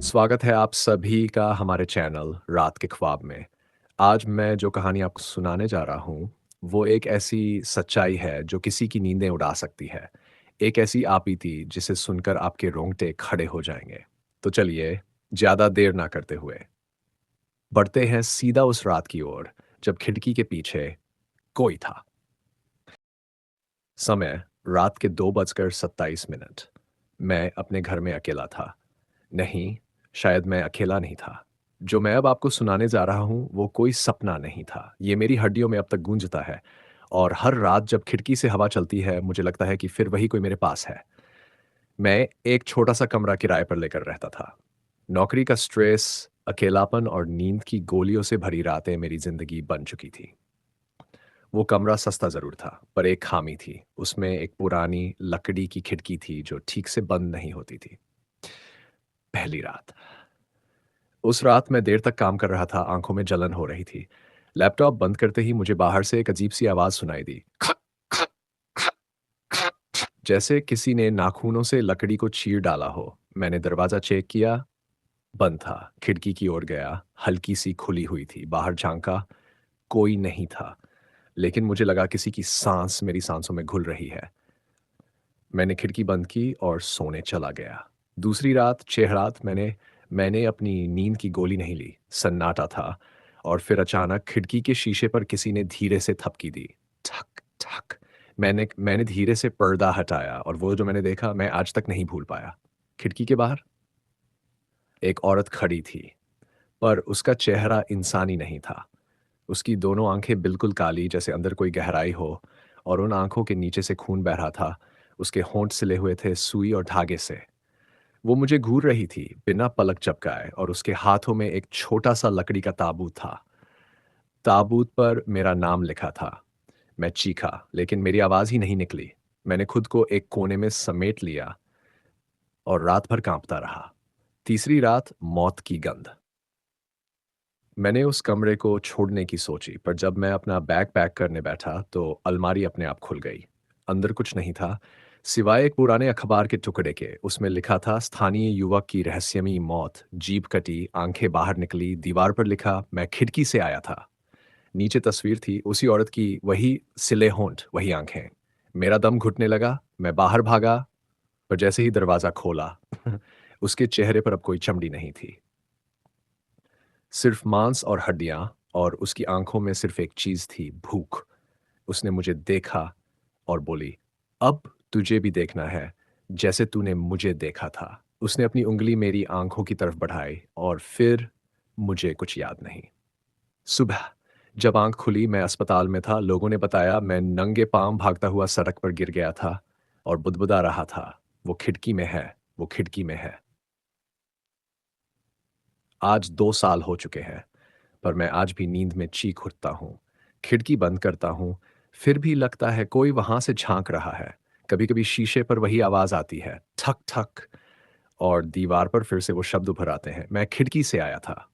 स्वागत है आप सभी का हमारे चैनल रात के ख्वाब में। आज मैं जो कहानी आपको सुनाने जा रहा हूँ, वो एक ऐसी सच्चाई है जो किसी की नींदें उड़ा सकती है। एक ऐसी आपबीती जिसे सुनकर आपके रोंगटे खड़े हो जाएँगे। तो चलिए, ज़्यादा देर ना करते हुए, बढ़ते हैं सीधा उस रात की ओर, जब खिड़की के पीछे कोई था। समय रात के 2:27। मैं अपने घर में अकेला था। नहीं, शायद मैं अकेला नहीं था। जो मैं अब आपको सुनाने जा रहा हूँ, वो कोई सपना नहीं था। ये मेरी हड्डियों में अब तक गूंजता है और हर रात जब खिड़की से हवा चलती है, मुझे लगता है कि फिर वही कोई मेरे पास है। मैं एक छोटा-सा कमरा किराए पर लेकर रहता था। नौकरी का स्ट्रेस, अकेलापन और नींद की गोलियों से भरी रातें मेरी ज़िंदगी बन चुकी थी। वो कमरा सस्ता ज़रूर था, पर एक खामी थी। उसमें एक पुरानी लकड़ी की खिड़की थी, जो ठीक से बंद नहीं होती थी। पहली रात। उस रात मैं देर तक काम कर रहा था, आँखों में जलन हो रही थी। लैपटॉप बंद करते ही मुझे बाहर से एक अजीब-सी आवाज़ सुनाई दी। जैसे किसी ने नाखूनों से लकड़ी को चीर डाला हो। मैंने दरवाज़ा चेक किया, बंद था। खिड़की की ओर गया, हल्की-सी खुली हुई थी। बाहर झाँका, कोई नहीं था। लेकिन मुझे लगा किसी की साँस मेरी साँसों में घुल रही है। मैंने खिड़की बंद की और सोने चला गया। दूसरी रात, 6 रात मैंने मैंने अपनी नींद की गोली नहीं ली। सन्नाटा था और फिर अचानक खिड़की के शीशे पर किसी ने धीरे से थपकी दी। ठक, ठक। मैंने धीरे से पर्दा हटाया और वो जो मैंने देखा, मैं आज तक नहीं भूल पाया। खिड़की के बाहर एक औरत खड़ी थी, पर उसका चेहरा इंसानी नहीं था। उसकी दोनों आँखें बिल्कुल काली, जैसे अंदर कोई गहराई हो, और उन आँखों के नीचे से खून बह रहा था। उसके होंठ सिले हुए थे सुई और धागे से। वो मुझे घूर रही थी, बिना पलक झपकाए, और उसके हाथों में एक छोटा-सा लकड़ी का ताबूत था। ताबूत पर मेरा नाम लिखा था। मैं चीखा, लेकिन मेरी आवाज़ ही नहीं निकली। मैंने खुद को एक कोने में समेट लिया और रात भर काँपता रहा। तीसरी रात, मौत की गंध। मैंने उस कमरे को छोड़ने की सोची, पर जब मैं अपना बैग पैक करने बैठा, तो अलमारी अपने आप खुल गई। अंदर कुछ नहीं था, सिवाय एक पुराने अखबार के टुकड़े के। उसमें लिखा था, स्थानीय युवक की रहस्यमयी मौत, जीभ कटी, आंखें बाहर निकली। दीवार पर लिखा, मैं खिड़की से आया था। नीचे तस्वीर थी, उसी औरत की, वही सिले होंठ, वही आंखें। मेरा दम घुटने लगा, मैं बाहर भागा, पर जैसे ही दरवाजा खोला, उसके चेहरे पर अब कोई चमड़ी नहीं थी। सिर्फ मांस और हड्डियां, और उसकी आंखों में सिर्फ एक चीज थी, भूख। उसने मुझे देखा और बोली, अब तुझे भी देखना है, जैसे तूने मुझे देखा था। उसने अपनी उंगली मेरी आंखों की तरफ बढ़ाई और फिर मुझे कुछ याद नहीं। सुबह जब आंख खुली, मैं अस्पताल में था। लोगों ने बताया मैं नंगे पांव भागता हुआ सड़क पर गिर गया था और बुदबुदा रहा था, वो खिड़की में है, वो खिड़की में है। आज 2 साल हो चुके हैं, पर मैं आज भी नींद में चीख उठता हूँ। खिड़की बंद करता हूँ, फिर भी लगता है कोई वहाँ से झाँक रहा है। कभी-कभी शीशे पर वही आवाज़ आती है, ठक ठक, और दीवार पर फिर से वो शब्द उभर आते हैं, मैं खिड़की से आया था।